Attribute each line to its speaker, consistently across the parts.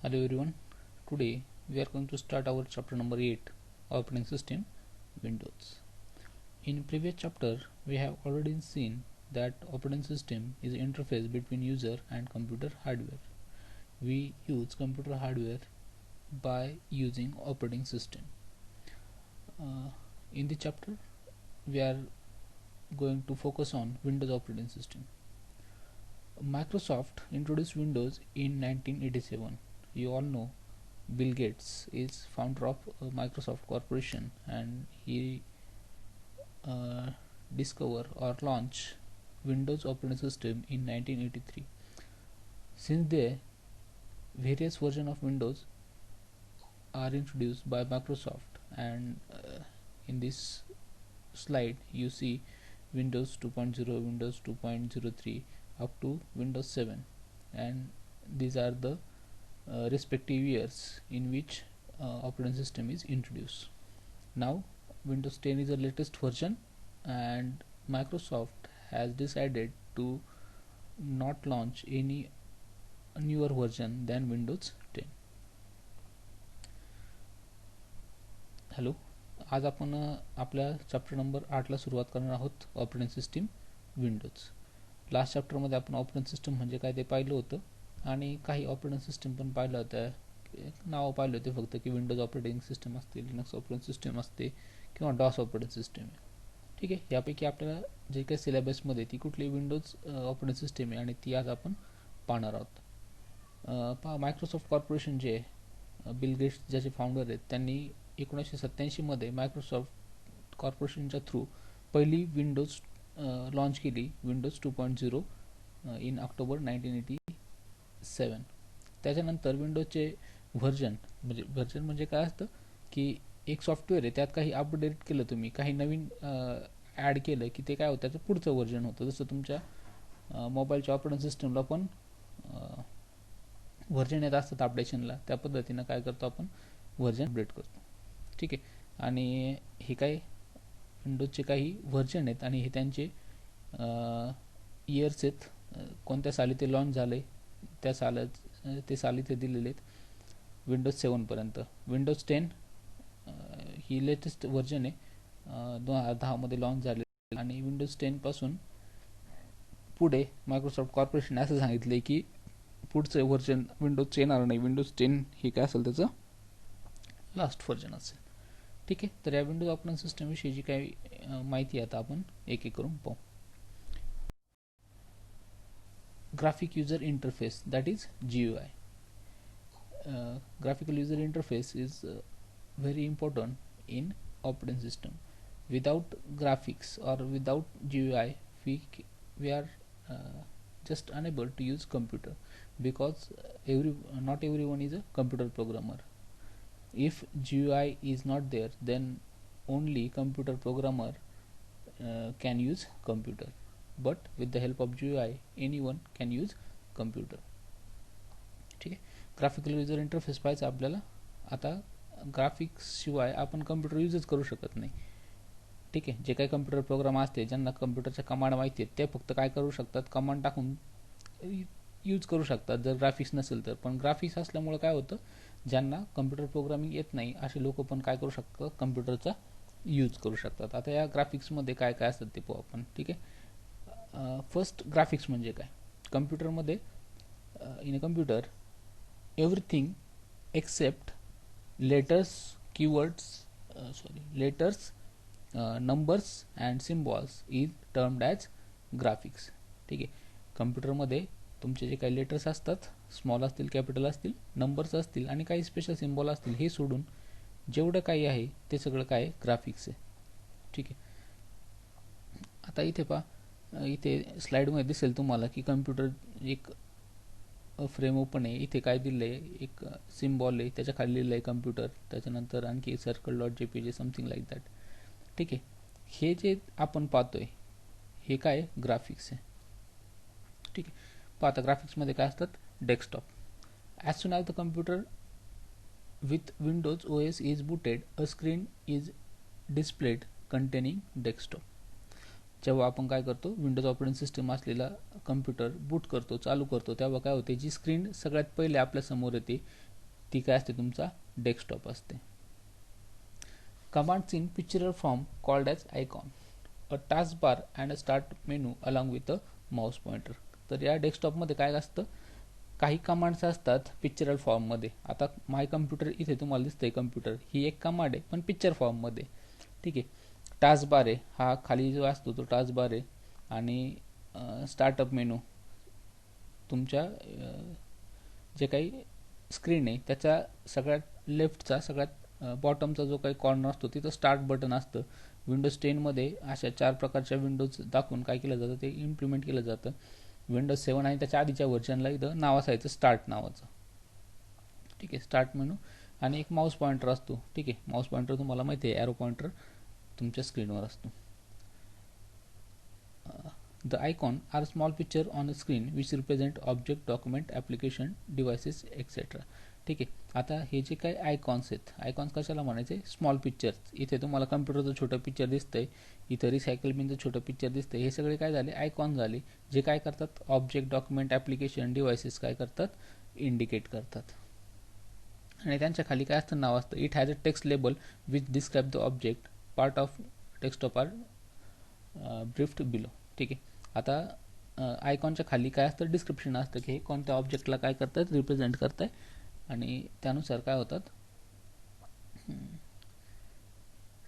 Speaker 1: Hello everyone, today we are going to start our chapter number 8, operating system, Windows. In previous chapter we have already seen that operating system is an interface between user and computer hardware. We use computer hardware by using operating system. In the chapter we are going to focus on Windows operating system. Microsoft introduced Windows in 1987. You all know Bill Gates is founder of Microsoft Corporation, and he discover or launch Windows operating system in 1983. Since then, various versions of Windows are introduced by Microsoft, and in this slide you see Windows 2.0, Windows 2.03 up to Windows 7, and these are the respective years in which operating system is introduced. Now Windows 10 is the latest version, and Microsoft has decided to not launch any newer version than Windows 10. Hello, आज आपण आपल्या chapter number 8 ला सुरुवात करणार आहोत, operating system Windows. Last चॅप्टरमध्ये आपण operating system म्हणजे काय ते पाहिलं होतं, आणि काही ऑपरेटिंग सिस्टम पण पाहिलं होतं. नाव पाहिले होते फक्त की विंडोज ऑपरेटिंग सिस्टम असते, लिनक्स ऑपरेटिंग सिस्टम असते किंवा डॉस ऑपरेटिंग सिस्टम आहे. ठीक आहे, यापैकी आपल्याला जे काही सिलेबसमध्ये ती कुठली विंडोज ऑपरेटिंग सिस्टम आहे आणि ती आज आपण पाहणार आहोत. पहा, मायक्रोसॉफ्ट कॉर्पोरेशन जे बिल गेट्स ज्याचे फाउंडर आहेत, त्यांनी 1987 मध्ये मायक्रोसॉफ्ट कॉर्पोरेशनच्या थ्रू पहिली विंडोज लॉन्च केली, विंडोज 2.0 इन ऑक्टोबर 1987. त्याच्यानंतर विंडोजचे व्हर्जन म्हणजे काय असतं की एक सॉफ्टवेअर आहे, त्यात काही अपडेट केलं तुम्ही, काही नवीन ॲड केलं की ते काय होतं, त्याचं पुढचं व्हर्जन होतं. जसं तुमच्या मोबाईलच्या ऑपरेटिंग सिस्टमला पण व्हर्जन येत असतात अपडेशनला, त्या पद्धतीनं काय करतो आपण, व्हर्जन अपडेट करतो. ठीक आहे, आणि हे काय विंडोजचे काही व्हर्जन आहेत आणि हे त्यांचे इयर्स आहेत, कोणत्या साली ते लॉन्च झाले त्या ते साली ते दिलेले आहेत. विंडोज 7 पर्यंत. विंडोज 10 ही लेटेस्ट व्हर्जन आहे, 2010 मध्ये लॉन्च झाले, आणि विंडोज 10 पासून पुढे मायक्रोसॉफ्ट कॉर्पोरेशन असं सांगितले की पुढचं व्हर्जन विंडोजचं येणार नाही, विंडोज 10 हे काय असेल त्याचं लास्ट व्हर्जन असेल. ठीक आहे, तर या विंडोज ऑपरेटिंग सिस्टम विषयी जी काही माहिती आता आपण एक एक करून पाहू. Graphic user interface, that is GUI. Graphical user interface is very important in operating system. Without graphics or without GUI, we are just unable to use computer, because not everyone is a computer programmer. If GUI is not there, then only computer programmer can use computer, but with the help of GUI anyone can use computer. ठीक आहे, graphical user interface पाहायचा आपल्याला. आता graphics शिवाय आपण computer यूजच करू शकत नाही. ठीक आहे, जे काही कम्प्युटर प्रोग्राम असते, ज्यांना कम्प्युटरच्या कमांड माहिती आहेत, ते फक्त काय करू शकतात, कमांड टाकून यूज करू शकतात जर ग्राफिक्स नसेल तर. पण ग्राफिक्स असल्यामुळे काय होतं, ज्यांना कम्प्युटर प्रोग्रामिंग येत नाही असे लोक पण काय करू शकतात, कम्प्युटरचा यूज करू शकतात. आता या ग्राफिक्समध्ये काय काय असतात ते पाहू आपण. ठीक आहे, फर्स्ट ग्राफिक्स म्हणजे काय. कम्प्युटरमध्ये in a computer everything except letters, keywords, numbers and symbols is termed as graphics. ठीक आहे, कम्प्युटरमध्ये तुमचे जे काही लेटर्स असतात, स्मॉल असतील, कॅपिटल असतील, नंबर्स असतील आणि काही स्पेशल सिम्बॉल असतील, हे सोडून जेवढं काही आहे ते सगळं काय ग्राफिक्स आहे. ठीक आहे, आता इथे पहा, इथे स्लाइडमध्ये दिसेल तुम्हाला की कम्प्युटर एक फ्रेम ओपन आहे. इथे काय दिलं आहे, एक सिम्बॉल आहे, त्याच्या खाली लिहिलं आहे कम्प्युटर, त्याच्यानंतर आणखी circle.jpg समथिंग लाईक दॅट. ठीक आहे, हे जे आपण पाहतोय हे काय ग्राफिक्स आहे. ठीक आहे, पाहता ग्राफिक्समध्ये काय असतात, desktop. As soon as the computer with Windows OS is booted, a screen is displayed containing desktop. जेव्हा आपण काय करतो, विंडोज ऑपरेटिंग सिस्टम असलेला कम्प्युटर बूट करतो, चालू करतो, तेव्हा काय होते, जी स्क्रीन सगळ्यात पहिले आपल्या समोर येते ती काय असते, तुमचा डेस्कटॉप असते. Commands in pictorial form called as icon, a task bar and a start menu along with a mouse pointer. तर या डेस्कटॉपमध्ये काय असतं, काही कमांड्स असतात पिक्चरल फॉर्ममध्ये. आता माय कम्प्युटर इथे तुम्हाला दिसतंय कम्प्युटर, ही एक कमांड आहे पण पिक्चर फॉर्ममध्ये. ठीक आहे. टास्क बार आहे, हा खाली जो असतो तो टास्क बार आहे. आणि स्टार्टअप मेनू तुमच्या जे काही स्क्रीन आहे त्याच्या सगळ्यात लेफ्टचा, सगळ्यात बॉटमचा जो काही कॉर्नर असतो तिथं स्टार्ट बटन असतं. विंडोज 10मध्ये अशा 4 प्रकारच्या विंडोज दाखवून काय केलं जातं, ते इम्प्लिमेंट केलं जातं. विंडोज 7 आणि त्याच्या आधीच्या व्हर्जनला इथं नाव असायचं स्टार्ट नावाचं. ठीक आहे. स्टार्ट मेनू आणि एक माऊस पॉइंटर असतो. ठीक आहे. माऊस पॉइंटर तुम्हाला माहिती आहे, ॲरो पॉइंटर तुमच्या स्क्रीनवर असतो. The icon are small picture on a screen which represent object, document, application, devices, etc. ठीक आहे. आता हे जे काही आयकॉन्स आहेत, आयकॉन्स कशाला म्हणायचे, स्मॉल पिक्चर्स. इथे तुम्हाला कम्प्युटरचं छोटं पिक्चर दिसतंय, इथं रिसायकल बिनचं छोटं पिक्चर दिसतंय. हे सगळे काय झाले, आयकॉन झाले, जे काय करतात, ऑब्जेक्ट, डॉक्युमेंट, ॲप्लिकेशन, डिव्हायसेस काय करतात, इंडिकेट करतात. आणि त्यांच्या खाली काय असतं, नाव असतं. It has a text label which describe the object, part of desktop are briefed below. ठीक आहे. आता आयकॉनच्या खाली काय असतं, डिस्क्रिप्शन असतं की हे कोणत्या ऑब्जेक्टला काय करतात, रिप्रेझेंट करत आहे, आणि त्यानुसार काय होतात,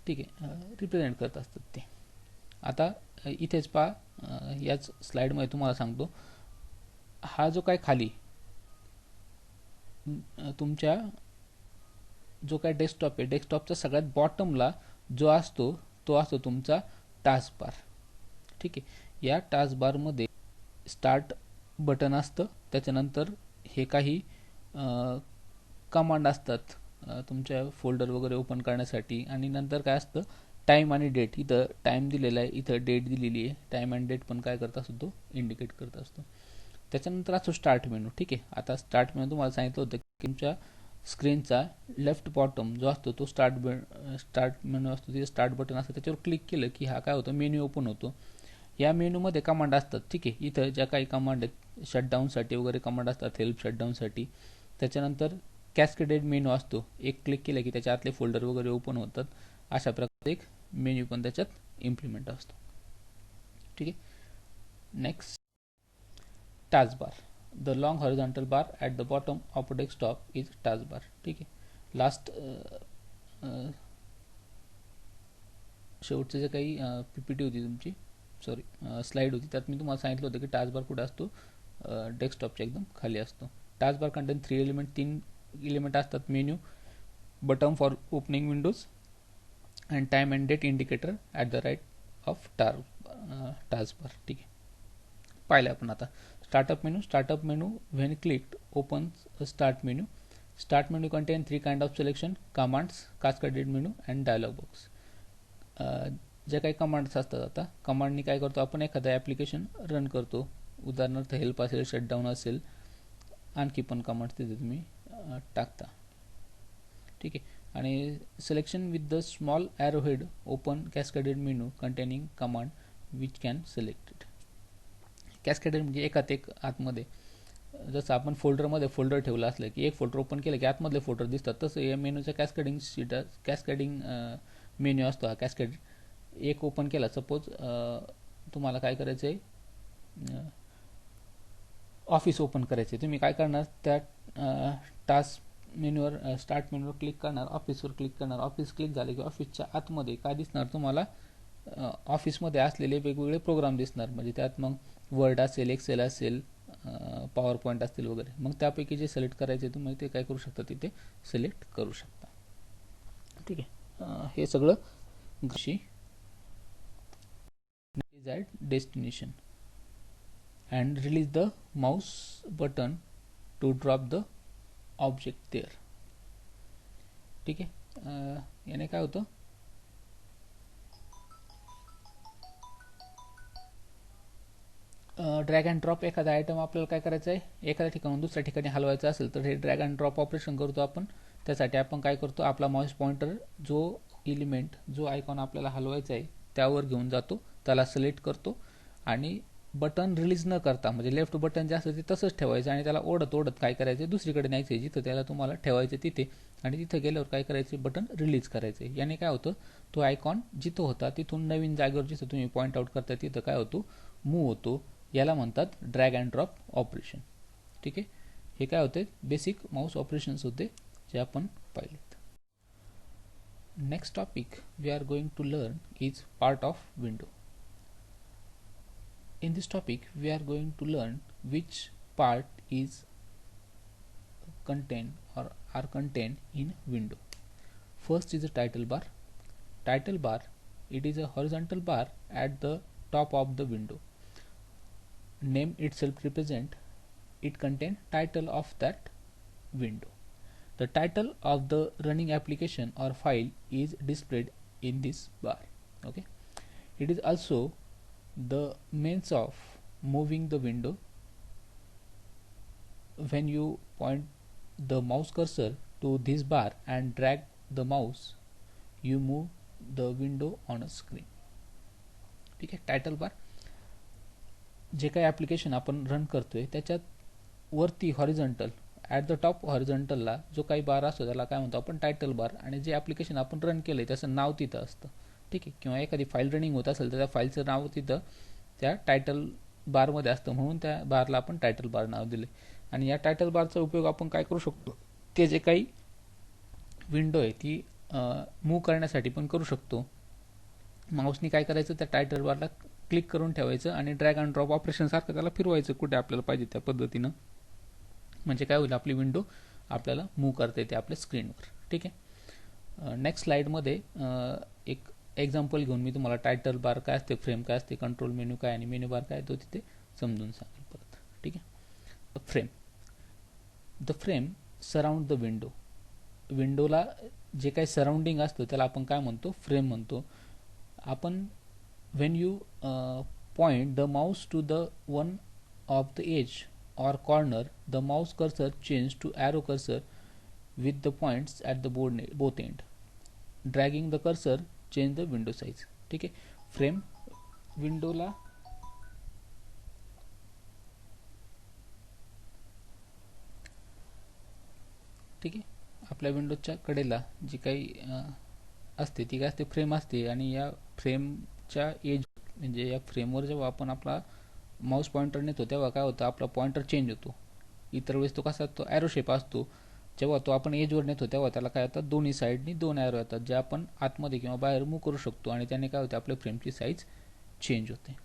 Speaker 1: ठीक आहे, रिप्रेझेंट करत असतात ते. आता इथेच पहा, याच स्लाइडमध्ये तुम्हाला सांगतो, हा जो काय खाली तुमच्या जो काय डेस्कटॉप आहे, डेस्कटॉपच्या सगळ्यात बॉटमला जो असतो तो असतो तुमचा टास्क बार. ठीक आहे. या टास्क बारमध्ये स्टार्ट बटन असतं, त्याच्यानंतर हे काही कमांड असतात तुमच्या फोल्डर वगैरे ओपन करण्यासाठी. आणि नंतर काय असतं, टाईम आणि डेट. इथं टाईम दिलेला आहे, इथं डेट दिलेली आहे. टाईम आणि डेट पण काय करत असतो, तो इंडिकेट करत असतो. त्याच्यानंतर असतो स्टार्ट मेनू. ठीक आहे. आता स्टार्ट मेनू तुम्हाला सांगितलं होतं की तुमच्या स्क्रीनचा लेफ्ट बॉटम जो असतो तो स्टार्ट मेनू असतो, तिथे स्टार्ट बटन असतं, त्याच्यावर क्लिक केलं की हा काय होतं, मेन्यू ओपन होतो. या मेनूमध्ये कमांड असतात. ठीक आहे. इथं ज्या काही कमांड आहेत, शटडाऊनसाठी वगैरे कमांड असतात, हेल्प शटडाऊनसाठी. त्याच्यानंतर कॅस्केडेड मेनू असतो, एक क्लिक केलं की त्याच्या आतले फोल्डर वगैरे ओपन होतात. अशा प्रकारे एक मेन्यू पण त्याच्यात इम्प्लिमेंट असतो. ठीक आहे. Next, task bar. The long horizontal bar at the bottom of desktop is task bar. ठीक आहे. लास्ट शेवटचे जे काही PPT होती तुमची, सॉरी स्लाइड होती, त्यात मी तुम्हाला सांगितलं होतं की टास्क बार कुठे असतो, डेस्कटॉपच्या एकदम खाली असतो. Task bar contain 3 element, 3 element असतात. Menu, button for opening windows, and time and date indicator at the right of task bar. ठीक आहे. पाहिलं आपण आता. Startup menu. Startup menu when clicked opens a start menu. Start menu contain 3 kind of selection, commands, cascaded menu and dialog box. ज्या काही commands असतात, आता कमांडनी काय करतो आपण, एखादं ॲप्लिकेशन रन करतो. उदाहरणार्थ हेल्प असेल, शटडाऊन असेल, आणखी पण कमांड्स तिथे तुम्ही टाकता. ठीक आहे. आणि selection with the small arrow head open cascaded menu containing command which can selected. Cascaded म्हणजे एकात एक आतमध्ये, जसं आपण फोल्डरमध्ये फोल्डर ठेवलं असलं की एक फोल्डर ओपन केलं की आतमधले फोल्डर दिसतात, तसं या मेनूचा कॅस्केडिंग मेन्यू असतो हा. कॅस्केड एक ओपन केला, सपोज तुम्हाला काय करायचं आहे, ऑफिस ओपन करायचे, तुम्ही काय करणार, त्या टास्क मेनूवर, स्टार्ट मेनूवर क्लिक करणार, ऑफिसवर क्लिक करणार. ऑफिस क्लिक झाले की ऑफिसच्या आतमध्ये काय दिसणार तुम्हाला, ऑफिसमध्ये असलेले वेगवेगळे प्रोग्राम दिसणार. म्हणजे त्यात मग वर्ड असेल, एक्सेल असेल, पॉवर पॉईंट असतील वगैरे. मग त्यापैकी जे सिलेक्ट करायचे तुम्ही ते काय करू शकता, तिथे सिलेक्ट करू शकता. ठीक आहे. हे सगळं desired destination and release the mouse button to drop the object there. ठीक आहे. याने काय होतं, ड्रॅग अँड ड्रॉप. एखादा आयटम आपल्याला काय करायचं आहे, एखाद्या ठिकाणून दुसऱ्या ठिकाणी हलवायचं असेल तर हे ड्रॅग अँड ड्रॉप ऑपरेशन करतो आपण. त्यासाठी आपण काय करतो, आपला माऊस पॉइंटर जो एलिमेंट, जो आयकॉन आपल्याला हलवायचा आहे त्यावर घेऊन जातो, त्याला सिलेक्ट करतो आणि बटन रिलीज न करता, म्हणजे लेफ्ट बटन जे असतं ते तसंच ठेवायचं आणि त्याला ओढत ओढत काय करायचं, दुसरीकडे न्यायचं जिथं त्याला तुम्हाला ठेवायचं तिथे, आणि तिथे गेल्यावर काय करायचं, बटन रिलीज करायचं. याने काय होतं, तो आयकॉन जिथं होता तिथून नवीन जागेवर जिथं तुम्ही पॉईंट आउट करता तिथं काय होतो, मूव्ह होतो. याला म्हणतात ड्रॅग अँड ड्रॉप ऑपरेशन. ठीक आहे, हे काय होते, बेसिक माऊस ऑपरेशन्स होते जे आपण पाहिलेत. Next topic we are going to learn is part of window. In this topic we are going to learn which part is contained or are contained in window. First is the title bar. Title bar, it is a horizontal bar at the top of the window. Name itself represent it contain title of that window. The title of the running application or file is displayed in this bar. Okay, it is also the means of moving the window. When you point the mouse cursor to this bar and drag the mouse, you move the window on a screen. ठीक आहे, title बार जे काही application आपण run करतोय त्याच्यात वरती horizontal at the top हॉरिझॉन्टलला जो काही बार असतो त्याला काय म्हणतो आपण, टायटल बार. आणि जे ॲप्लिकेशन आपण रन केलंय त्याचं नाव तिथं असतं. ठीक आहे, किंवा एखादी फाईल रनिंग होत असेल तर त्या फाईलचं नाव तिथं त्या टायटल बारमध्ये असतं, म्हणून त्या बारला आपण टायटल बार नाव दिले. आणि या टायटल बारचा उपयोग आपण काय करू शकतो, ते जे काही विंडो आहे ती मूव्ह करण्यासाठी पण करू शकतो. माऊसनी काय करायचं, त्या टायटल बारला क्लिक करून ठेवायचं आणि ड्रॅग अँड ड्रॉप ऑपरेशन सारखं त्याला फिरवायचं कुठे आपल्याला पाहिजे त्या पद्धतीनं. म्हणजे काय होईल, आपली विंडो आपल्याला मूव्ह करता येते आपल्या स्क्रीनवर. ठीक आहे, नेक्स्ट स्लाइडमध्ये एक एक्झाम्पल घेऊन मी तुम्हाला टायटल बार काय असते, फ्रेम काय असते, कंट्रोल मेन्यू काय आणि मेन्यू बार काय तो तिथे समजून सांगेल परत. ठीक आहे, frame. The frame surround the window. विंडोला जे काही सराउंडिंग असतं त्याला आपण काय म्हणतो, फ्रेम म्हणतो. आपण when you point the mouse to the one of the edge or corner, the mouse cursor changes to arrow cursor with the points at the both end. Dragging the cursor change the window size. ठीक आहे, frame विंडोला ठीक आहे, आपल्या विंडोच्या कडेला जी काही असते ती काय असते, फ्रेम असते. आणि या फ्रेमच्या एज म्हणजे या फ्रेमवर जेव्हा आपण आपला माऊस पॉइंटर नेतो तेव्हा काय होतं, आपला पॉइंटर चेंज होतो. इतर वेळेस तो कसा असतो, ॲरो शेप असतो. जेव्हा तो आपण एजवर नेतो तेव्हा त्याला काय होतं, दोन्ही साईडनी दोन ॲरो येतात जे आपण आतमध्ये किंवा बाहेर मूव्ह करू शकतो आणि त्याने काय होते, आपल्या फ्रेमची साईज चेंज होते.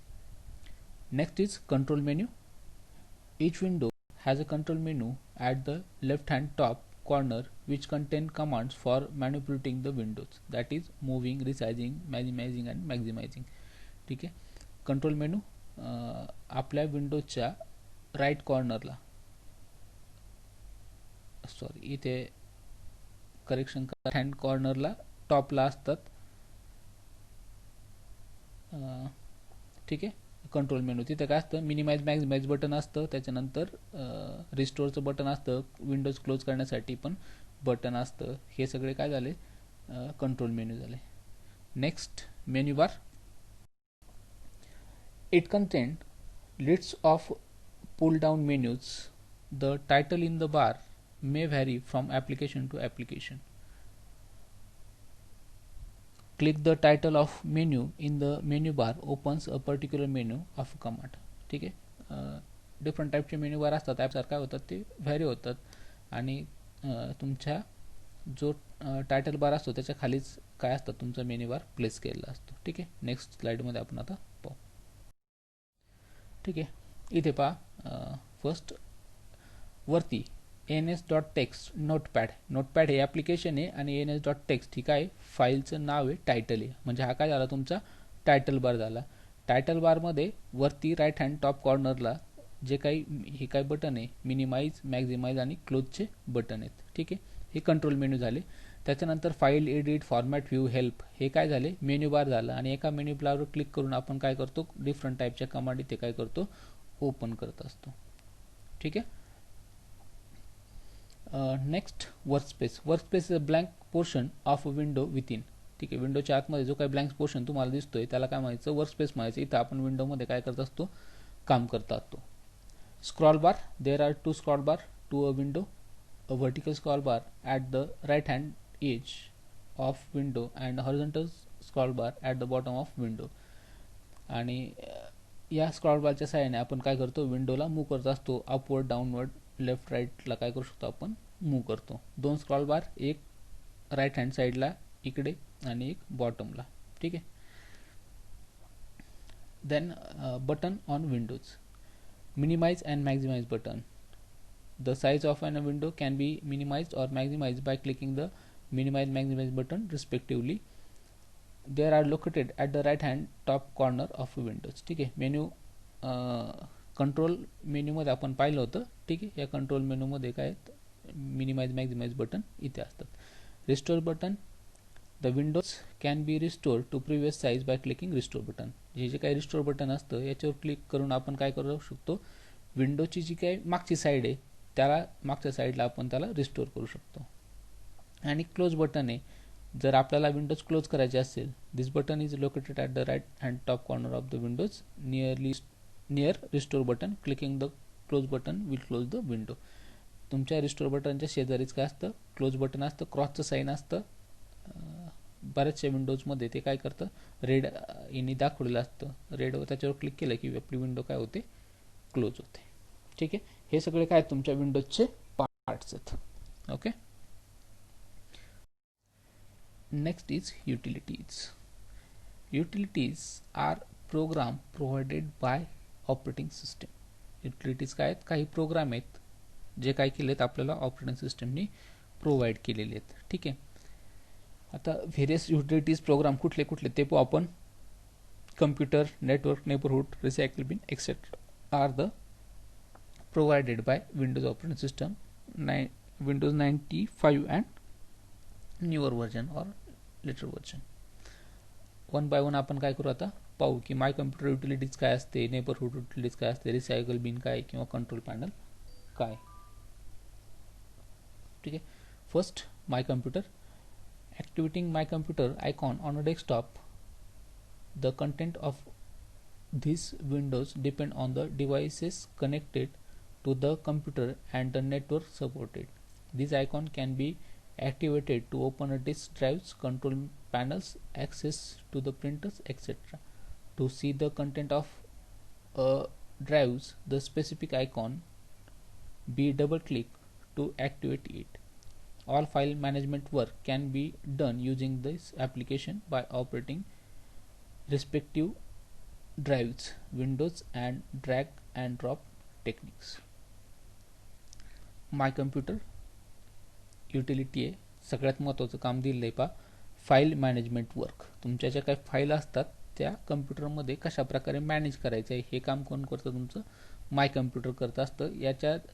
Speaker 1: Next is control menu. Each window has a control menu at the left hand top corner which contain commands for manipulating the windows, that is moving, resizing, minimizing and maximizing. ठीक आहे, control menu आपल्या विंडोच्या right कॉर्नरला, sorry इथे correction, hand कॉर्नरला टॉपला असतात. ठीक आहे, control menu तिथे काय असतं, मिनिमाइज मॅक्झिमाइज बटन असतं, त्याच्यानंतर रिस्टोरचं बटन असतं, विंडोज क्लोज करण्यासाठी पण बटन असतं. हे सगळे काय झाले, कंट्रोल मेनू झाले. Next menu bar. It contain lists of pull down menus. The title in the bar may vary from application to application. Click the title of menu in the menu bar opens a particular menu of a command. ठीक आहे, different टाईपचे menu bar असतात, ॲपसारखं काय होतात ते vary होतात आणि तुमच्या जो टायटल बार असतो त्याच्या खालीच काय असतं, तुमचा मेन्यू बार प्लेस केलेला असतो. ठीक आहे, नेक्स्ट स्लाइडमध्ये आपण आता पाहू. ठीक आहे, इथे पहा, फर्स्ट वरती ns.txt नोटपॅड. नोटपॅड हे ॲप्लिकेशन आहे आणि ns.txt ठीक आहे, फाईलचं नाव आहे, टायटल आहे. म्हणजे हा काय झाला, तुमचा टायटल बार झाला. टायटल बारमध्ये वरती राईट हँड टॉप कॉर्नरला जे काही हे काय बटन आहे, मिनिमाइज, मॅक्झिमाइज आणि क्लोजचे बटन आहेत. ठीक आहे, हे कंट्रोल मेन्यू झाले. त्याच्यानंतर file, edit, format, view, help हे काय झाले, मेन्यू बार झालं. आणि एका मेन्यू बारवर क्लिक करून आपण काय करतो, डिफरंट टाईपच्या कमांड इथे काय करतो, ओपन करत असतो. ठीक आहे, next workspace. Workspace is a blank portion of a window within. ठीक आहे, विंडोच्या आतमध्ये जो काही ब्लँक पोर्शन तुम्हाला दिसतोय त्याला काय म्हणायचं, वर्कस्पेस म्हणायचं. इथं आपण विंडोमध्ये काय करत असतो, काम करतात तो. Scroll bar, there are two scroll bar to a window, a vertical scroll bar at the right hand edge of window and horizontal scroll bar at the bottom of window. आणि या स्क्रॉल बारच्या सहाय्याने आपण काय करतो, विंडोला move करत असतो. Upward, downward, left, राईटला काय करू शकतो आपण, मूव्ह करतो. दोन स्क्रॉल बार, एक राईट हँड साईडला इकडे आणि एक बॉटमला. ठीक आहे. Then button on windows, minimize and maximize button. The size of a window can be minimized or maximized by clicking the minimize maximize button respectively. They are located at the right hand top corner of windows. ठीक आहे. Menu control मेन्यूमध्ये आपण पाहिलं होतं. ठीक आहे. या control मेन्यूमध्ये काय minimise maximise button इथे असतात. Restore button, the windows can be restore to previous size by clicking restore button. जे काही रिस्टोर बटन असतं याच्यावर क्लिक करून आपण काय करू शकतो, विंडोची जी काही मागची साईड आहे त्याला मागच्या साईडला आपण त्याला रिस्टोर करू शकतो. आणि क्लोज बटन आहे, जर आपल्याला विंडोज क्लोज करायचे असेल, this button is located at the right hand top corner of the windows near restore button. Clicking the close button will close the window. तुमच्या रिस्टोर बटनच्या शेजारीच काय असतं, क्लोज बटन असतं, क्रॉसचं साईन असतं. बऱ्याचशा विंडोजमध्ये ते काय करतं, रेड यांनी दाखवलेलं असतं, रेड त्याच्यावर क्लिक केलं की आपली विंडो काय होते, क्लोज होते. ठीक आहे. हे सगळे काय तुमच्या विंडोजचे पार्ट्स आहेत. Okay. Next is utilities. Utilities are program provided by operating system. युटिलिटीज काय आहेत, काही प्रोग्राम आहेत जे काय केलेत आपल्याला ऑपरेटिंग सिस्टमनी प्रोव्हाइड केलेले आहेत. ठीक आहे. आता व्हेरियस युटिलिटीज प्रोग्राम कुठले कुठले ते पाहू आपण. Computer, network, neighbourhood, recycle bin etcetera are the provided by windows operating system windows 95 and newer version or later version. One by one आपण काय करू आता पाहू की माय कम्प्युटर युटिलिटीज काय असते, नेबरहूड युटिलिटीज काय असते, रिसायकल बिन काय किंवा कंट्रोल पॅनल काय. ठीक आहे. First my computer. Activating my computer icon on a desktop, the content of these windows depend on the devices connected to the computer and the network supported. These icon can be activated to open a disk drives, control panels, access to the printers, etc. To see the content of drives, the specific icon be double click to activate it. All file management work can be done using this application by operating respective drives, windows and drag and drop techniques. My computer utility आहे, सगळ्यात महत्त्वाचं काम दिलेलं आहे पहा, file management work. तुमच्या ज्या काही फाईल असतात त्या कम्प्युटरमध्ये कशा प्रकारे मॅनेज करायचं आहे हे काम कोण करतं, तुमचं माय कम्प्युटर करत असतं. याच्यात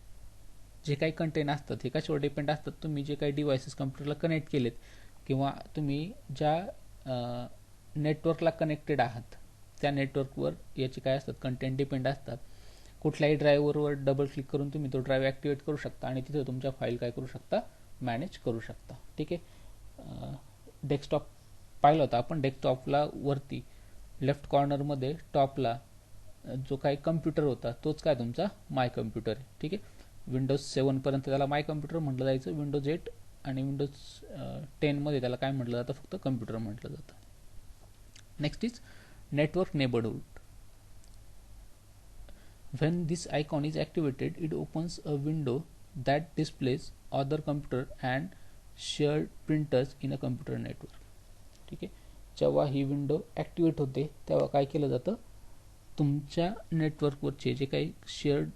Speaker 1: जे काही कंटेंट असतात हे कशावर डिपेंड असतात, तुम्ही जे काही डिव्हायसेस कम्प्युटरला कनेक्ट केलेत किंवा तुम्ही ज्या नेटवर्कला कनेक्टेड आहात त्या नेटवर्कवर याचे काय असतात कंटेंट डिपेंड असतात. कुठल्याही ड्राईव्हरवर डबल क्लिक करून तुम्ही तो ड्राईव्ह ॲक्टिवेट करू शकता आणि तिथे तुमच्या फाईल काय करू शकता, मॅनेज करू शकता. ठीक आहे. डेस्कटॉप पाहिलं होतं आपण. डेस्कटॉपला वरती लेफ्ट कॉर्नरमध्ये टॉपला जो काही कम्प्युटर होता तोच काय तुमचा माय कम्प्युटर आहे. ठीक आहे. विंडोज 7 पर्यंत त्याला माय कम्प्युटर म्हटलं जायचं. विंडोज 8 आणि विंडोज 10 मध्ये त्याला काय म्हटलं जातं, फक्त कम्प्युटर म्हटलं जातं. Next is network neighbourhood. When this icon is activated it opens a window that displays other computer and shared printers in a computer network. ठीक आहे. जेव्हा ही विंडो ॲक्टिवेट होते तेव्हा काय केलं जातं, तुमच्या नेटवर्कवरचे जे काही शेअर्ड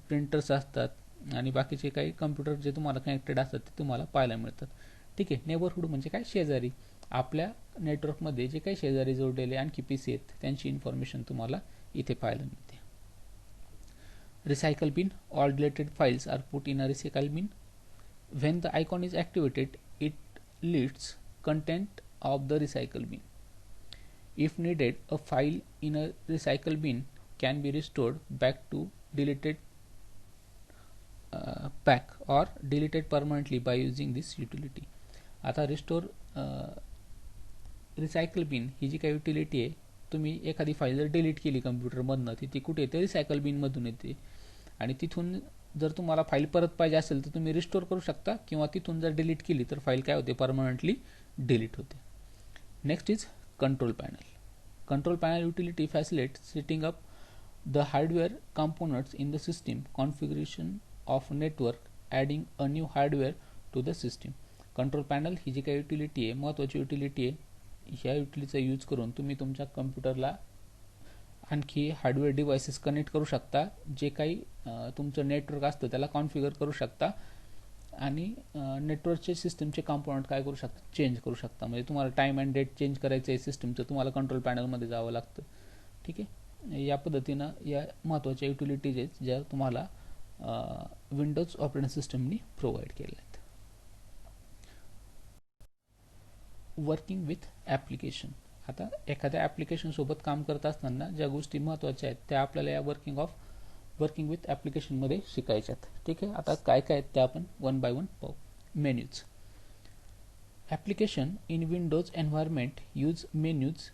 Speaker 1: प्रिंटर्स असतात आणि बाकीचे काही कम्प्युटर जे तुम्हाला कनेक्टेड असतात ते तुम्हाला पाहायला मिळतात. ठीक आहे. नेबरहूड म्हणजे काय, शेजारी. आपल्या नेटवर्कमध्ये जे काही शेजारी जोडलेले आणखी पीसी आहेत त्यांची इन्फॉर्मेशन तुम्हाला इथे पाहायला मिळते. Recycle bin. All deleted files are put in a recycle bin. When the icon is activated it lists content of the recycle bin. If needed, a file in a recycle bin can be restored back to deleted pack or deleted permanently by using this utility. आता restore recycle बिन ही जी काही utility आहे तुम्ही एखादी file जर delete केली कम्प्युटरमधनं ती कुठे येते, रिसायकल बिनमधून येते. आणि तिथून जर तुम्हाला फाईल परत पाहिजे असेल तर तुम्ही रिस्टोर करू शकता, किंवा तिथून जर डिलीट केली तर फाईल काय होते, परमनंटली डिलीट होते. Next is control panel. Control panel utility facilitates setting up the hardware components in the system, configuration of network, adding a new hardware to the system. Control panel ही जी काही utility आहे, महत्त्वाची utility आहे, ह्या युटिलिटीचा use करून तुम्ही तुमच्या कम्प्युटरला आणखी हार्डवेअर डिव्हाइसेस कनेक्ट करू शकता, जे काही तुमचं नेटवर्क असतं त्याला कॉन्फिगर करू शकता, आणि नेटवर्कचे सिस्टमचे कॉम्पोनंट काय करू शकता, चेंज करू शकता. म्हणजे तुम्हाला टाईम अँड डेट चेंज करायचं आहे सिस्टमचं, तुम्हाला कंट्रोल पॅनलमध्ये जावं लागतं. ठीक आहे. या पद्धतीनं या महत्त्वाच्या युटिलिटीज आहेत ज्या तुम्हाला विंडोज ऑपरेटिंग सिस्टमनी प्रोव्हाइड केल्या आहेत. Working with application. आता एखाद्या ॲप्लिकेशन सोबत काम करत असताना ज्या गोष्टी महत्त्वाच्या आहेत त्या आपल्याला या वर्किंग विथ ॲप्लिकेशनमध्ये शिकायच्यात. ठीक आहे. आता काय काय आहेत त्या आपण वन बाय वन पाहू. Menus. Application in Windows environment use menus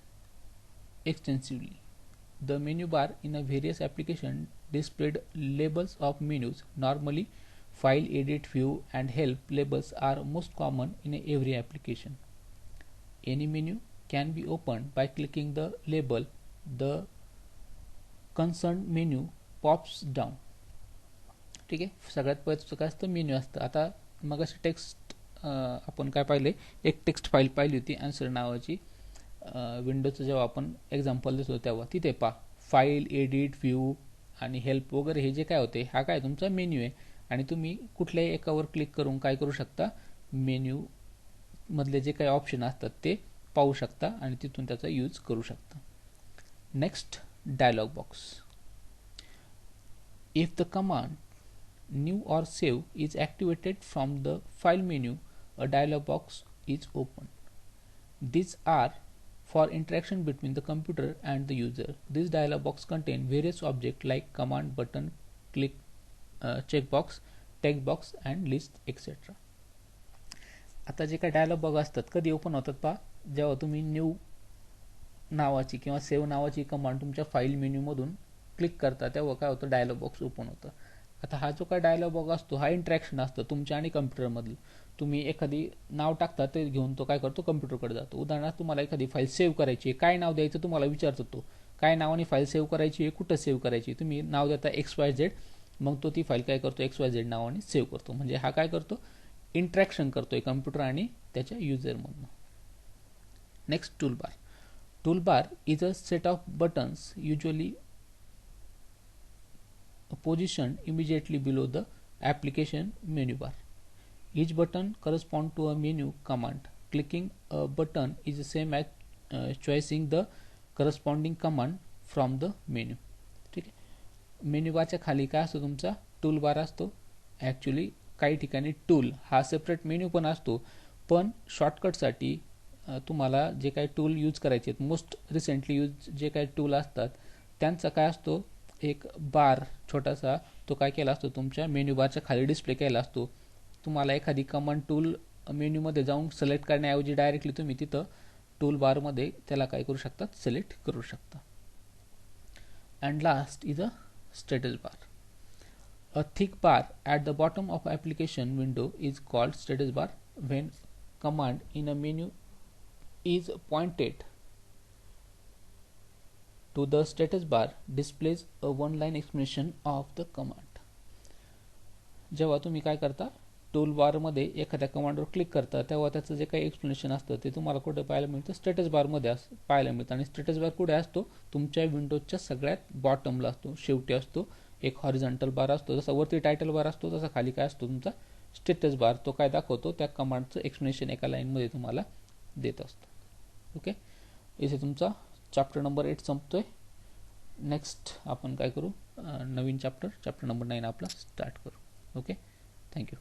Speaker 1: extensively. The menu bar in a various application displayed labels of menus. Normally, file, edit, view, and help labels are most common in every application. Any menu can be opened by clicking the label. The concerned menu pops down. ठीक आहे. सगळ्यात पहिलं काय असतं, menu असतं. आता मग अशी टेक्स्ट आपण काय पाहिले, एक टेक्स्ट फाईल पाहिली होती आन्सर नावाची, विंडोजचं जेव्हा आपण एक्झाम्पल देतो तेव्हा तिथे फाईल, एडिट, व्ह्यू आणि हेल्प वगैरे हे जे काय होते, हा काय तुमचा मेन्यू आहे. आणि तुम्ही कुठल्याही एकावर क्लिक करून काय करू शकता, मेन्यू मधले जे काही ऑप्शन असतात ते पाहू शकता आणि तिथून त्याचा यूज करू शकता. Next, dialog box. If the command new or save is activated from the file menu, a dialog box is open. These are for interaction between the computer and the user. This dialog box contain various objects like command, button, click, checkbox, text box and list etc. आता जे काही dialogue box असतात कधी open होतात पहा, जेव्हा तुम्ही new नावाची किंवा सेव्ह नावाची कमांड तुमच्या फाईल मेन्यूमधून क्लिक करता तेव्हा काय होतं, डायलॉग बॉक्स ओपन होतं. आता हा जो काय डायलॉग बॉक्स असतो हा इंटरॅक्शन असतं तुमच्या आणि कम्प्युटरमधलं. तुम्ही एखादी नाव टाकता ते घेऊन तो काय करतो, कम्प्युटरकडे जातो. उदाहरणार्थ तुम्हाला एखादी फाईल सेव्ह करायची आहे, काय नाव द्यायचं तुम्हाला विचारतो तो, काय नावाने फाईल सेव्ह करायची आहे, कुठं सेव्ह करायची. तुम्ही नाव देता XYZ, मग तो ती फाईल काय करतो, XYZ नावाने सेव्ह करतो. म्हणजे हा काय करतो, इंटरॅक्शन करतोय कम्प्युटर आणि त्याच्या युजरमधनं. Next, toolbar. Toolbar is a set of buttons usually positioned immediately below the application menu bar. Each button corresponds to a menu command. Clicking a button is the same as choosing the corresponding command from the menu. ठीक आहे. Menu बारच्या खाली काय असतो तुमचा, tool bar असतो. Actually काही ठिकाणी टूल हा सेपरेट मेन्यू पण असतो, पण शॉर्टकटसाठी तुम्हाला जे काही टूल यूज करायचे आहेत, मोस्ट रिसेंटली यूज जे काही टूल असतात त्यांचा काय असतो, एक बार छोटासा तो काय केला असतो तुमच्या मेन्यू बारच्या खाली डिस्प्ले केला असतो. तुम्हाला एखादी कमांड टूल मेन्यूमध्ये जाऊन सिलेक्ट करण्याऐवजी डायरेक्टली तुम्ही तिथं टूल बारमध्ये त्याला काय करू शकता, सिलेक्ट करू शकता. And last is a status bar. A thick bar at the bottom of application window is called status bar. When command in a menu is pointed to the status bar displays a one-line explanation of the command. जेव्हा तुम्ही काय करता, tool बारमध्ये एखाद्या कमांडवर click करता तेव्हा त्याचं जे काही एक्सप्लेनेशन असतं ते तुम्हाला कुठे पाहायला मिळतं, स्टेटस बारमध्ये पाहायला मिळतं. आणि स्टेटस बार कुठे असतो, तुमच्या विंडोजच्या सगळ्यात बॉटमला असतो, शेवटी असतो. एक हॉरिझॉन्टल बार असतो, जसा वरती टायटल बार असतो तसा खाली काय असतो तुमचा स्टेटस बार. तो काय दाखवतो, त्या कमांडचं एक्सप्लेनेशन एका लाईनमध्ये तुम्हाला देत असतो. ओके, इथे तुमचा चॅप्टर नंबर 8 संपतोय. नेक्स्ट आपण काय करू, नवीन चॅप्टर नंबर 9 आपला स्टार्ट करू. Okay, thank you.